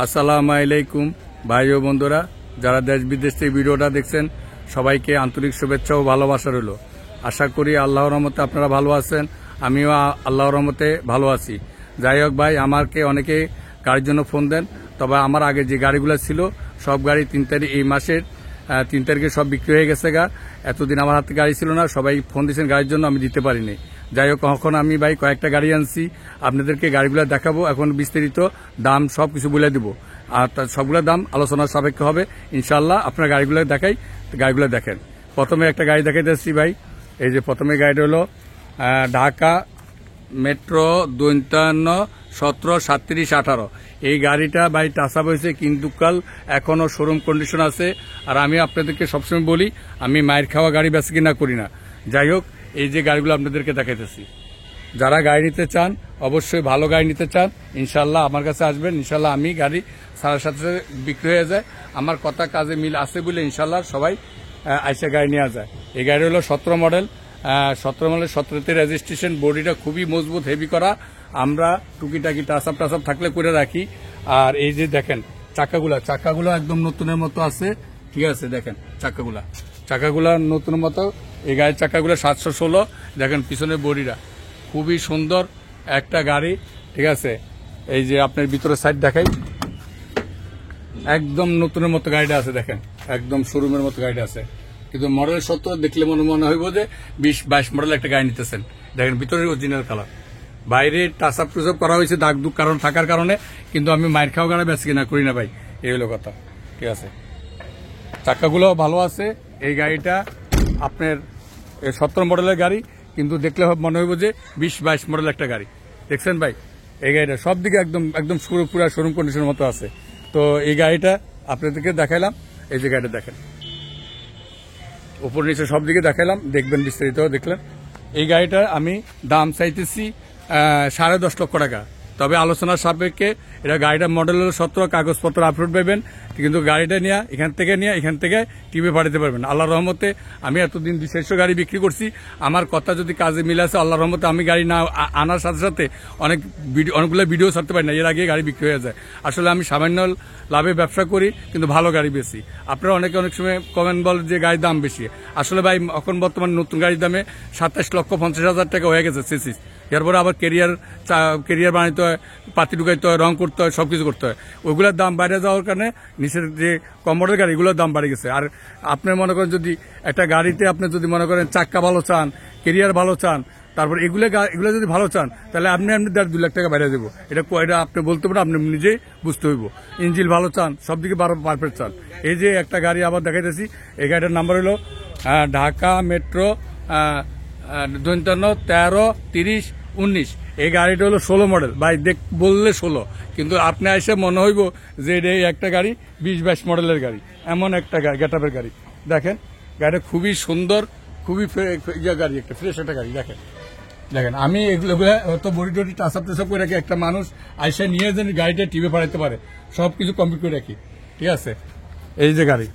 আসসালামু আলাইকুম ভাই ও বন্ধুরা, যারা দেশ বিদেশ থেকে ভিডিওটা দেখছেন সবাইকে আন্তরিক শুভেচ্ছা ও ভালোবাসা রইল। আশা করি আল্লাহর রহমতে আপনারা ভালো আছেন, আমিও আল্লাহর রহমতে ভালো আছি। যাই হোক ভাই, আমাকে অনেকে গাড়ির জন্য ফোন দেন, তবে আমার আগে যে গাড়িগুলো ছিল সব গাড়ি 3 তারিখ এই মাসের 3 তারিখে সব বিক্রি হয়ে গেছে গা। এতদিন আমার হাতে গাড়ি ছিল না, সবাই ফোন দিয়েছেন গাড়ির জন্য, আমি দিতে পারিনি। যাই হোক, এখন আমি ভাই কয়েকটা গাড়ি আনছি, আপনাদেরকে গাড়িগুলো দেখাবো। এখন বিস্তারিত দাম সব কিছু বলে দিব, আর সবগুলো দাম আলোচনার সাপেক্ষে হবে ইনশাল্লাহ। আপনার গাড়িগুলো দেখাই, গাড়িগুলো দেখেন। প্রথমে একটা গাড়ি দেখাইতেছি ভাই। এই যে প্রথমে গাড়িটা হলো ঢাকা মেট্রো 52 17 37 18। এই গাড়িটা ভাই টাচ আপ হয়েছে, কিন্তু কাল এখনো শোরুম কন্ডিশন আছে। আর আমি আপনাদেরকে সবসময় বলি, আমি মায়ের খাওয়া গাড়ি বেচা কিনা করি না। যাই হোক, এই যে গাড়িগুলো আপনাদেরকে দেখাইতেছি, যারা গাড়ি নিতে চান, অবশ্যই ভালো গাড়ি নিতে চান, ইনশাল্লাহ আমার কাছে আসবেন। ইনশাল্লাহ আমি গাড়ি সারা সাথে বিক্রি হয়ে যায়। আমার কথা কাজে মিল আছে বলে ইনশাল্লাহ সবাই আইসা গাড়ি নেওয়া যায়। এই গাড়ি হলো 17 মডেল, 17 মডেল 17তে রেজিস্ট্রেশন। বডিটা খুবই মজবুত, হেভি করা। আমরা টুকিটাকি টাচ আপ থাকলে করে রাখি। আর এই যে দেখেন চাকাগুলো একদম নতুনের মতো আছে, ঠিক আছে। দেখেন চাকাগুলা নতুনের মতো। এই গাড়ির চাকাগুলো 716। দেখেন পিছনের বডিটা খুবই সুন্দর একটা গাড়ি, ঠিক আছে। এই যে আপনার ভিতরের সাইড দেখাই, একদম নতুনের মতো গাড়িটা আছে। দেখেন একদম শোরুমের মতো গাড়িটা আছে, কিন্তু মডেল 17 দেখলে মনে হইব যে 20-22 মডেল একটা গাড়ি নিতেছেন। দেখেন ভিতরের অরিজিনাল কালার, বাইরে টাচ আপ করা হয়েছে দাগ দুগ কারণ থাকার কারণে, কিন্তু আমি মায়ের খাওয়া গাড়ি বেশি কিনা করি না ভাই, এই হলো কথা, ঠিক আছে। চাকাগুলো ভালো আছে। এই গাড়িটা আপনার 17 মডেলের গাড়ি, কিন্তু দেখলে মনে হইব যে 20-22 মডেল একটা গাড়ি। দেখছেন ভাই, এই গাড়িটা সব দিকে একদম পুরা শোরুম কন্ডিশনের মতো আছে। তো এই গাড়িটা আপনাদেরকে দেখাইলাম। এই যে গাড়িটা দেখেন, উপর নিচে সব দিকে দেখাইলাম, দেখবেন বিস্তারিত দেখলেন। এই গাড়িটা আমি দাম চাইতেছি 10.5 লক্ষ টাকা। তবে আলোচনার সাপেক্ষে, এটা গাড়িটা মডেল হলো 17, কাগজপত্র আপলোড পাবেন, কিন্তু গাড়িটা নিয়ে এখান থেকে টিভি পাঠাতে পারবেন। আল্লাহর রহমতে আমি এতদিন 200 গাড়ি বিক্রি করছি। আমার কথা যদি কাজে মিল আছে, আল্লাহর রহমতে আমি গাড়ি না আনার সাথে সাথে অনেকগুলো ভিডিও ছাড়তে পারি না, এর আগে গাড়ি বিক্রি হয়ে যায়। আসলে আমি সামান্য লাভে ব্যবসা করি, কিন্তু ভালো গাড়ি বেশি। আপনারা অনেক সময় কমেন্ট বলেন যে গাড়ির দাম বেশি। আসলে ভাই এখন বর্তমানে নতুন গাড়ির দামে 27,50,000 টাকা হয়ে গেছে সিসিস। এরপরে আবার কেরিয়ার বানাইতে হয়, পাতি ঢুকাইতে হয়, রং করতে হয়, সবকিছু করতে হয়। ওইগুলোর দাম বাইরে যাওয়ার কারণে নিচের যে কম মডেল গাড়ি, এগুলোর দাম বেড়ে গেছে। আর আপনি মনে করেন যদি একটা গাড়িতে আপনি যদি মনে করেন চাক্কা ভালো চান, কেরিয়ার ভালো চান, তারপর এগুলো যদি ভালো চান, তাহলে আপনি 1.5-2 লাখ টাকা বাইরে দেবো। এটা আপনি বলতে পারেন, আপনি নিজেই বুঝতে হইব। ইঞ্জিন ভালো চান, সব দিকে পারফেক্ট চান। এই যে একটা গাড়ি আবার দেখাইতেছি, এই গাড়িটার নাম্বার হলো ঢাকা মেট্রো 52 13 30 19। এই গাড়িটা হলো 16 মডেল ভাই, বললে 16, কিন্তু আপনি এসে মনে হইব যে এই একটা গাড়ি 20-22 মডেলের গাড়ি, এমন একটা গেটআপের গাড়ি। দেখেন গাড়িটা খুবই সুন্দর, খুবই গাড়ি, একটা ফ্রেশ একটা গাড়ি। দেখেন আমি এগুলো তো বডি টডি টাচ আপ করে রাখি। একটা মানুষ আইসা নিয়ে যেন গাড়িটা টিভি পাঠাতে পারে, সবকিছু কমপ্লিট করে রাখি, ঠিক আছে। এই যে গাড়ি,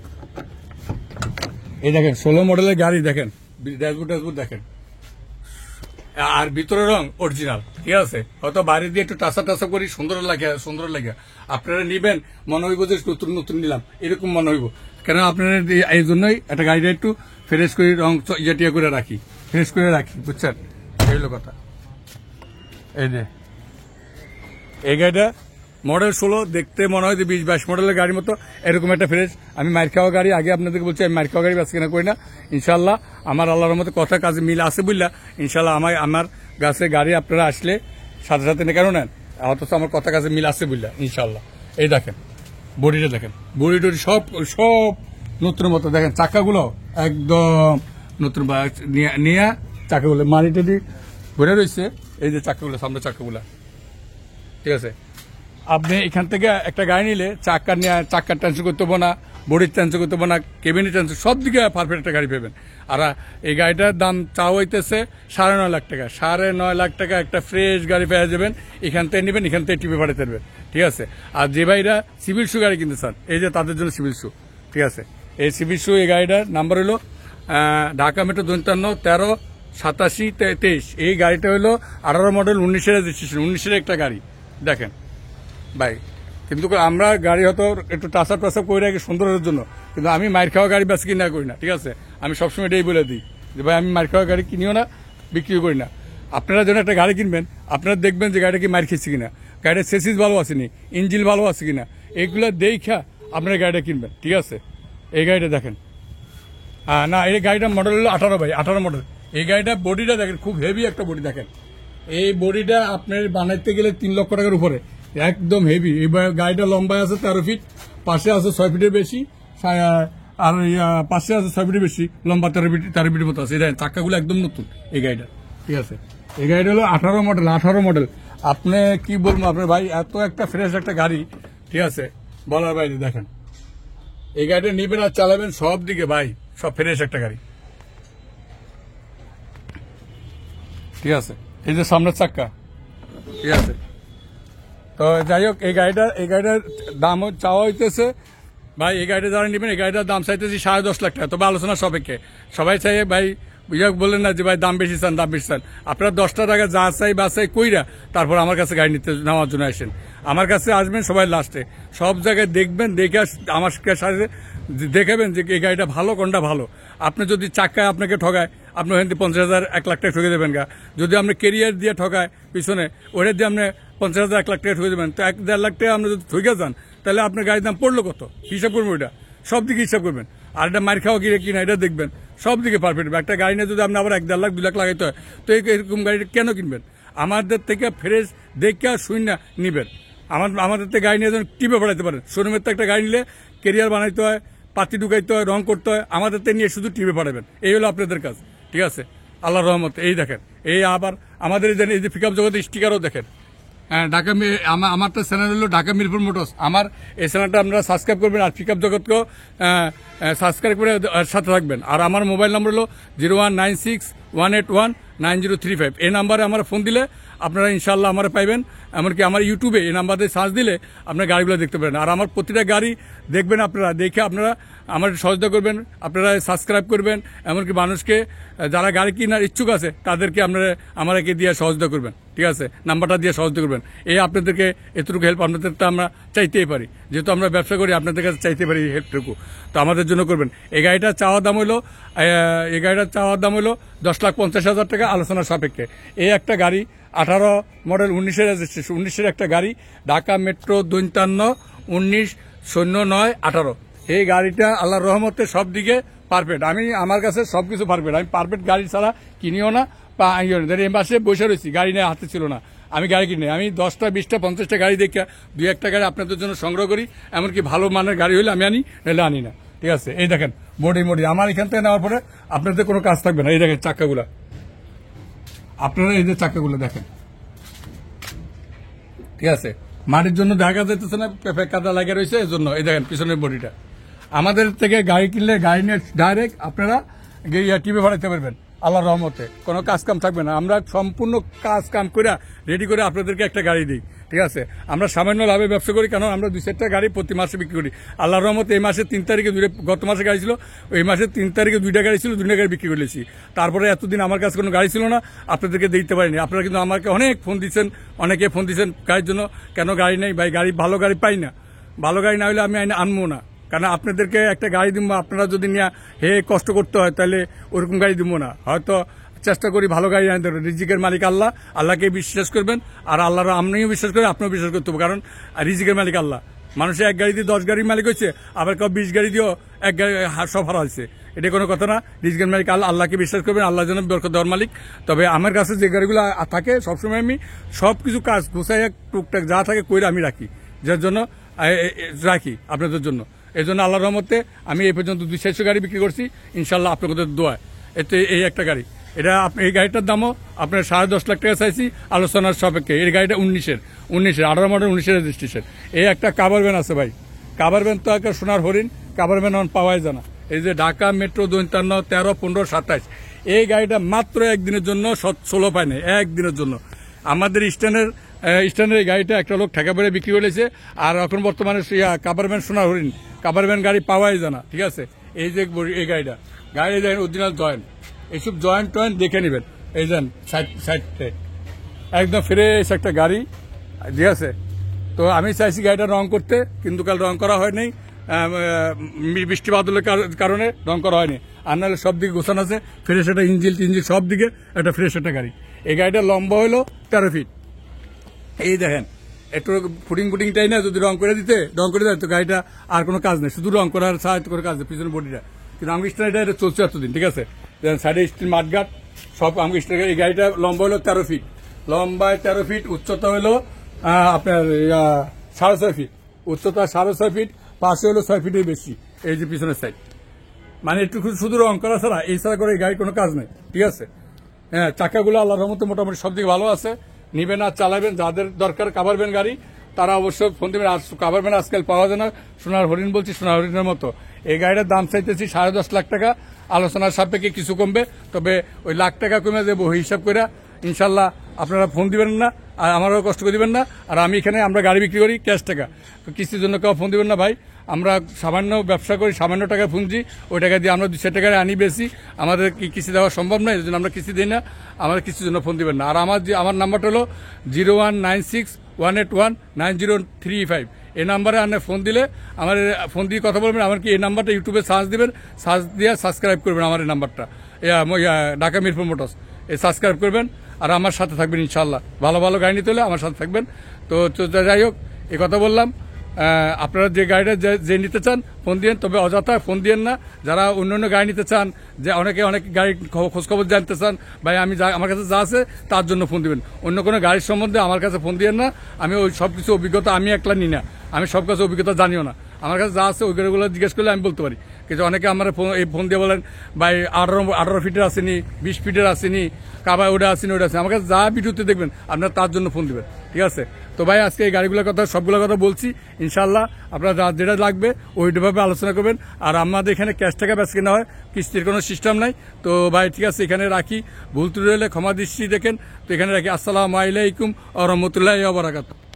এই দেখেন 16 মডেলের গাড়ি। দেখেন ড্যাশবোর্ড দেখেন, আর ভিতরে রং অরিজিনাল, ঠিক আছে। হয়তো বাইরে দিয়ে একটু টাসা করি, সুন্দর লাগে। আপনারা নিবেন, মনে হইব যে নতুন নিলাম, এরকম মনে হইব। কেন আপনারা এই জন্যই একটা গাড়িটা একটু ফ্রেশ করে রং ইয়া করে রাখি, বুঝছেন, এই হলো কথা। এই যে এই গাড়িটা মডেল 16, দেখতে মনে হয় যে 20-22 মডেলের গাড়ির মতো, এরকম একটা ফ্রেশ। আমি মাইর খাওয়া গাড়ি আগে আপনাদেরকে বলছি, আমি মাইর খাওয়া গাড়ি বেচা কিনা করি না। ইনশাল্লাহ আমার আল্লাহর মতো কথা কাজে মিল আছে বুঝলা, ইনশাল্লাহ আমার গাছে গাড়ি আপনারা আসলে সাথে সাথে কেন নেন, অথচ আমার কথা কাজে মিল আছে বুঝলা ইনশাল্লাহ। এই দেখেন বডিটা, দেখেন বডি টডি সব নতুনের মতো। দেখেন চাকাগুলো একদম নতুন, নিয়ে চাকাগুলো মানি টডি ভরে রয়েছে। এই যে চাকাগুলো, সামনে চাকাগুলা, ঠিক আছে। আপনি এখান থেকে একটা গাড়ি নিলে চাক্কার টেনশন করতে হবো না, বডির টেনশন করতে হবো না, কেবিনের টেনশন, সব দিকে পারফেক্ট একটা গাড়ি পাবেন। আর এই গাড়িটার দাম চাওয়া হইতেছে 9.5 লাখ টাকা। 9.5 লাখ টাকা একটা ফ্রেশ গাড়ি পেয়ে যাবেন। এখান থেকে নেবেন, এখান থেকে টিপে পাঠাতে পারবেন, ঠিক আছে। আর যে ভাইরা সিভিল শু গাড়ি কিনতে চান, এই যে তাদের জন্য সিভিল শু, ঠিক আছে। এই সিভিল শু, এই গাড়িটার নাম্বার হলো ঢাকা মেট্রো 52 13 87 23। এই গাড়িটা হলো 18 মডেল 19 রেজিস্ট্রেশন, 19 একটা গাড়ি। দেখেন ভাই কিন্তু আমরা গাড়ি হয়তো একটু টাসাপ টাসাপ করে রাখি সুন্দরের জন্য, কিন্তু আমি মার খাওয়া গাড়ি বেশি কিনা করি না, ঠিক আছে? আমি সবসময় এটাই বলে দিই যে ভাই আমি মার খাওয়া গাড়ি কিনিও না, বিক্রিও করি না। আপনারা যখন একটা গাড়ি কিনবেন আপনারা দেখবেন যে গাড়িটা কি মার খেয়েছে কিনা, গাড়ির সেসিস ভালো আসেনি, ইঞ্জিন ভালো আছে কিনা, এগুলো দেখা আপনারা গাড়িটা কিনবেন, ঠিক আছে? এই গাড়িটা দেখেন, না এই গাড়িটার মডেল হলো 18 ভাই, 18 মডেল। এই গাড়িটা বডিটা দেখেন, খুব হেভি একটা বডি দেখেন। এই বডিটা আপনার বানাইতে গেলে 3 লক্ষ টাকার উপরে, একদম হেভি। এই গাড়িটা লম্বায় আছে 13 ফিট, পাশে আছে 6 ফিটের বেশি, আর পাশে আছে 6 ফিটের বেশি, লম্বা 13 ফিটের মতো আছে। এই চাক্কাগুলো একদম নতুন এই গাড়িটা, ঠিক আছে? এই গাড়িটা হলো 18 মডেল, 18 মডেল। আপনি কি বলবো আপনার ভাই, এত একটা ফ্রেশ একটা গাড়ি, ঠিক আছে, বলার বাইরে। দেখেন এই গাড়িটা নিবেন আর চালাবেন সব দিকে ভাই, সব ফ্রেশ একটা গাড়ি, ঠিক আছে? এই যে সামনের চাক্কা, ঠিক আছে? তো যাই হোক, এই গাড়িটার দাম চাওয়া হইতেছে ভাই, এই গাড়িটা যারা নেবেন এই গাড়িটার দাম চাইতেছি 10.5 লাখ টাকা, তবে আলোচনা সাপেক্ষে। সবাই চাই ভাই, বললেন না যে ভাই দাম বেশি চান, দাম বেশি চান। আপনারা 10টা টাকা যা চাই বাছাই কইরা তারপর আমার কাছে গাড়ি নেওয়ার জন্য আসেন। আমার কাছে আসবেন সবাই লাস্টে, সব জায়গায় দেখবেন, দেখে আমার সাথে দেখাবেন যে এই গাড়িটা ভালো, কোনটা ভালো। আপনি যদি চাক্কায় আপনাকে ঠগায়, আপনি ওখান থেকে 50,000 1 লাখ টাকা ঠকে দেবেন গা। যদি আপনি কেরিয়ার দিয়ে ঠকায় পিছনে, ওটা দিয়ে আপনি 50,000 1 লাখ টাকা ঠকে দেবেন, তো 1-1.5 লাখ টাকা আপনি যদি ঠকে যান, তাহলে আপনার গাড়ির দাম পড়লো কত, হিসাব করবেন ওইটা, সব দিকে হিসাব করবেন। আর এটা মার খাওয়া কিনা এটা দেখবেন, সব দিকে পারফেক্ট। একটা গাড়ি নিয়ে যদি আপনি আবার 1-1.5 লাখ 2 লাখ লাগাইতে হয়, তো এরকম গাড়িটা কেন কিনবেন? আমাদের থেকে ফ্রেশ দেখে শুন না নিবেন। আমাদের থেকে গাড়ি নিয়ে যেন টিপে পড়াইতে পারেন। শোরুমের তো একটা গাড়ি নিলে কেরিয়ার বানাইতে হয়, পাতি ঢুকাইতে হয়, রং করতে হয়, আমাদের থেকে নিয়ে শুধু টিপে পাঠাবেন, এই হলো আপনাদের কাজ, ঠিক আছে? আল্লাহর রহমত। এই দেখেন, এই আবার আমাদের এই যে পিকআপ জগতে স্টিকারও দেখেন। ঢাকা, আমার তো চ্যানেল হলো ঢাকা মিরপুর মোটরস। আমার এই চ্যানেলটা আপনারা সাবস্ক্রাইব করবেন, আর পিকআপ জগৎকেও সাবস্ক্রাইব করে সাথে রাখবেন। আর আমার মোবাইল নম্বর হলো 01961819035। এই নাম্বারে আমার ফোন দিলে আপনারা ইনশাল্লাহ আমার পাইবেন। এমনকি আমার ইউটিউবে এই নাম্বার দিয়ে সার্চ দিলে আপনারা গাড়িগুলো দেখতে পারেন। আর আমার প্রতিটা গাড়ি দেখবেন আপনারা, দেখে আপনারা আমার সহযোগিতা করবেন, আপনারা সাবস্ক্রাইব করবেন। এমনকি মানুষকে যারা গাড়ি কেনার ইচ্ছুক আছে তাদেরকে আপনারা আমাকে দিয়ে সহযোগিতা করবেন, ঠিক আছে? নাম্বারটা দিয়ে সহযোগিতা করবেন। এই আপনাদেরকে এতটুকু হেল্প আপনাদের তো আমরা চাইতেই পারি, যেহেতু আমরা ব্যবসা করি, আপনাদের কাছে চাইতে পারি এই হেল্পটুকু, তো আমাদের জন্য করবেন। এই গাড়িটার চাওয়ার দাম হলো 10,50,000 টাকা, আলোচনার সাপেক্ষে। এই একটা গাড়ি 18 মডেল 19-এর রেজিস্ট্রেশন, 19-এর একটা গাড়ি, ঢাকা মেট্রো 52-19-09-18। এই গাড়িটা আল্লাহর রহমতে সব দিকে পারফেক্ট। আমার কাছে সবকিছু পারফেক্ট। আমি পারফেক্ট গাড়ি ছাড়া কিনিও না বা আইও না। এই মাসে বসে রয়েছি, গাড়ি নিয়ে হাতে ছিল না, আমি গাড়ি কিনি। আমি 10টা 20টা 50টা গাড়ি দেখে 2-1টা গাড়ি আপনাদের জন্য সংগ্রহ করি। এমনকি ভালো মানের গাড়ি হলে আমি আনি, নাহলে আনি না, ঠিক আছে? এই দেখেন বডি আমার এখান থেকে নেওয়ার পরে আপনাদের কোনো কাজ থাকবে না। এই দেখেন চাক্কাগুলা, আপনারা এই যে চাক্কাগুলো দেখেন, ঠিক আছে? মাটির জন্য দেখা যাইতেছে না, পেঁপে কাদা লাগিয়ে রয়েছে, এই জন্য। এই দেখেন পিছনের বডিটা। আমাদের থেকে গাড়ি কিনলে গাড়ি নিয়ে ডাইরেক্ট আপনারা টিপে ভাড়াইতে পারবেন, আল্লাহর রহমতে কোনো কাজ কাম থাকবে না। আমরা সম্পূর্ণ কাজ কাম করে রেডি করে আপনাদেরকে একটা গাড়ি দিই, ঠিক আছে? আমরা সামান্য লাভে ব্যবসা করি, কারণ আমরা 2-4টা গাড়ি প্রতি মাসে বিক্রি করি। আল্লাহর রহমতে এই মাসে 3 তারিখে গত মাসে গাড়ি ছিল, এই মাসে 3 তারিখে 2টা গাড়ি ছিল, 2টা গাড়ি বিক্রি করেছি। তারপরে এতদিন আমার কাছে কোনো গাড়ি ছিল না, আপনাদেরকে দিতে পারিনি। আপনারা কিন্তু আমাকে অনেক ফোন দিচ্ছেন, অনেকে ফোন দিচ্ছেন গাড়ির জন্য, কেন গাড়ি নেই ভাই? ভালো গাড়ি পাই না। ভালো গাড়ি না হলে আমি আনবো না, কারণ আপনাদেরকে একটা গাড়ি দিব, আপনারা যদি নিয়ে কষ্ট করতে হয় তাহলে ওরকম গাড়ি দিব না। হয়তো চেষ্টা করি ভালো গাড়ি আনতে। রিজিকের মালিক আল্লাহ, আল্লাহকে বিশ্বাস করবেন, আর আল্লাহর আপনিও বিশ্বাস করেন, আপনিও বিশ্বাস করতে হবে, কারণ রিজিকের মালিক আল্লাহ। মানুষের 1 গাড়ি দিয়ে 10 গাড়ির মালিক হচ্ছে, আবার কেউ 20 গাড়ি দিয়েও 1 গাড়ি সব হারা হয়েছে। এটা কোনো কথা না। রিজিকের মালিক আল্লাহ, আল্লাহকে বিশ্বাস করবেন, আল্লাহ যেন বরকত দেওয়ার মালিক। তবে আমার কাছে যে গাড়িগুলো থাকে সবসময় আমি সবকিছু কাজ গোছাই টুকটাক যা থাকে কইরা আমি রাখি, যার জন্য রাখি আপনাদের জন্য। এই জন্য আল্লাহর রহমতে আমি এই পর্যন্ত 200 গাড়ি বিক্রি করছি, ইনশাল্লাহ আপনাদের দোয়ায়। এতে এই একটা গাড়ি, এটা এই গাড়িটার দামও আপনার 10.5 লাখ টাকা চাইছি, আলোচনার সাপেক্ষে। এই গাড়িটা 19-এর 18 মডেল 19-এর রেজিস্ট্রেশন। এই একটা কাভার ভ্যান আছে ভাই, কাভার ভ্যান তো একটা সোনার হরিণ, কাভার ভ্যান পাওয়াই জানা। এই যে ঢাকা মেট্রো 52, 13, 15, 27, এই গাড়িটা মাত্র একদিনের জন্য 16 পায় নাই, একদিনের জন্য। আমাদের স্ট্যান্ডের এই গাড়িটা একটা লোক ঠেকা পড়ে বিক্রি করেছে। আর এখন বর্তমানে কাভার ভ্যান সোনার হরিণ, কাভার ভ্যান গাড়ি পাওয়াই জানা, ঠিক আছে? এই যে এই গাড়িটা দেখেন অরিজিনাল জয়েন্ট, এইসব জয়েন্ট দেখে নেবেন। এই যান সাইডে একদম ফ্রেশ একটা গাড়ি, ঠিক আছে? তো তো আমি চাইছি গাড়িটা রং করতে, কিন্তু কাল রং করা হয়নি, বৃষ্টি বাদলের কারণে রং করা হয়নি। আর নাহলে সব দিকে গোছানো আছে, ফ্রেশ একটা ইঞ্জিল টিঞ্জিল সব দিকে একটা ফ্রেশ একটা গাড়ি। এই গাড়িটা লম্বা হলো 13 ফিট। এই দেখেন একটু ফুটিংটাই না যদি রং করে দেয় তো গাড়িটা আর কোনো কাজ নেই, শুধু রং করার সাহায্য করে কাজ নেই পিছনে বডিটা। কিন্তু আমাকে স্টার এটা চলছে এতদিন, ঠিক আছে। সাইডে স্টিল মাঠঘাট সব আমাকে স্টার। এই গাড়িটা লম্বা হলো 13 ফিট, লম্বায় 13 ফিট, উচ্চতা হলো আপনার 6.5 ফিট, উচ্চতা 6.5 ফিট, পাশে হলো 6 ফিটের বেশি। এই যে পিছনের সাইড, মানে একটু শুধু রং করা ছাড়া এই ছাড়া করে এই গাড়ির কোনো কাজ নেই, ঠিক আছে। হ্যাঁ, চাকাগুলো আল্লাহর রহমতে মোটামুটি সব দিকে ভালো আছে। নিবেন আর চালাবেন, যাদের দরকার কাভারবেন গাড়ি তারা অবশ্যই ফোন দেবেন। আর কাভারবেন আজকাল পাওয়া যায় না, সোনার হরিণ বলছি, সোনার হরিণের মতো। এই গাড়িটার দাম চাইতেছি 10.5 লাখ টাকা, আলোচনার সাপেক্ষে কিছু কমবে, তবে ওই লাখ টাকা কমে দেবো হিসাব করে। ইনশাল্লাহ আপনারা ফোন দিবেন না, আর আমারও কষ্ট করে দিবেন না। আর আমি এখানে আমরা গাড়ি বিক্রি করি ক্যাশ টাকা, তো কিস্তির জন্য কেউ ফোন দিবেন না ভাই। আমরা সামান্য ব্যবসা করি, সামান্য টাকা পুঁজি, ওই টাকা দিয়ে আমরা 200 টাকায় আনি বেশি। আমাদের কি কিস্তি দেওয়া সম্ভব নয়, এই জন্য আমরা কিস্তি দিই না। আমাদের কিস্তির জন্য ফোন দিবেন না। আর আমার নাম্বারটা হলো 01961819035। এই নাম্বারে আপনি ফোন দিলে আমার ফোন দিয়ে কথা বলবেন। আমার কি এই নাম্বারটা ইউটিউবে সার্চ দিবেন, সার্চ দিয়ে সাবস্ক্রাইব করবেন আমার এই নাম্বারটা, ঢাকা মিরপুর মোটরস, এই সাবস্ক্রাইব করবেন। আর আমার সাথে থাকবেন ইনশাল্লাহ। ভালো ভালো গাড়ি নিতে হলে আমার সাথে থাকবেন। তো যাই হোক, এই কথা বললাম। আপনারা যে গাড়িটা যে নিতে চান ফোন দিয়েন, তবে অযথা ফোন দিয়েন না। যারা অন্য গাড়ি নিতে চান, যে অনেক গাড়ি খোঁজখবর জানতে চান, ভাই আমি আমার কাছে যা আছে তার জন্য ফোন দিবেন। অন্য কোনো গাড়ির সম্বন্ধে আমার কাছে ফোন দিয়েন না। আমি ওই সব কিছু অভিজ্ঞতা আমি একলা নিই না, আমি সব কাছে অভিজ্ঞতা জানিও না। আমার কাছে যা আছে ওই গাড়িগুলো জিজ্ঞেস করলে আমি বলতে পারি। কিন্তু অনেকে আমার এই ফোন দিয়ে বলেন ভাই 18 ফিটের আসেনি, 20 ফিটের আসেনি, কাবা ওটা আসেনি, ওটা আসেনি। আমার কাছে যা ভিডিওতে দেখবেন আপনারা তার জন্য ফোন দিবেন, ঠিক আছে। তো ভাই আজকে এই গাড়িগুলোর কথা সবগুলোর কথা বলছি। ইনশাল্লাহ আপনারা যেটা লাগবে ওইভাবে আলোচনা করবেন। আর আমাদের এখানে ক্যাশ টাকা বেচা কেনা হয়, কিস্তির কোনো সিস্টেম নাই। তো ভাই ঠিক আছে, এখানে রাখি। ভুল ত্রুটি হলে ক্ষমা দৃষ্টি দেখেন। তো এখানে রাখি। আসসালামু আলাইকুম ওয়া রাহমাতুল্লাহি ওয়া বারাকাতুহু।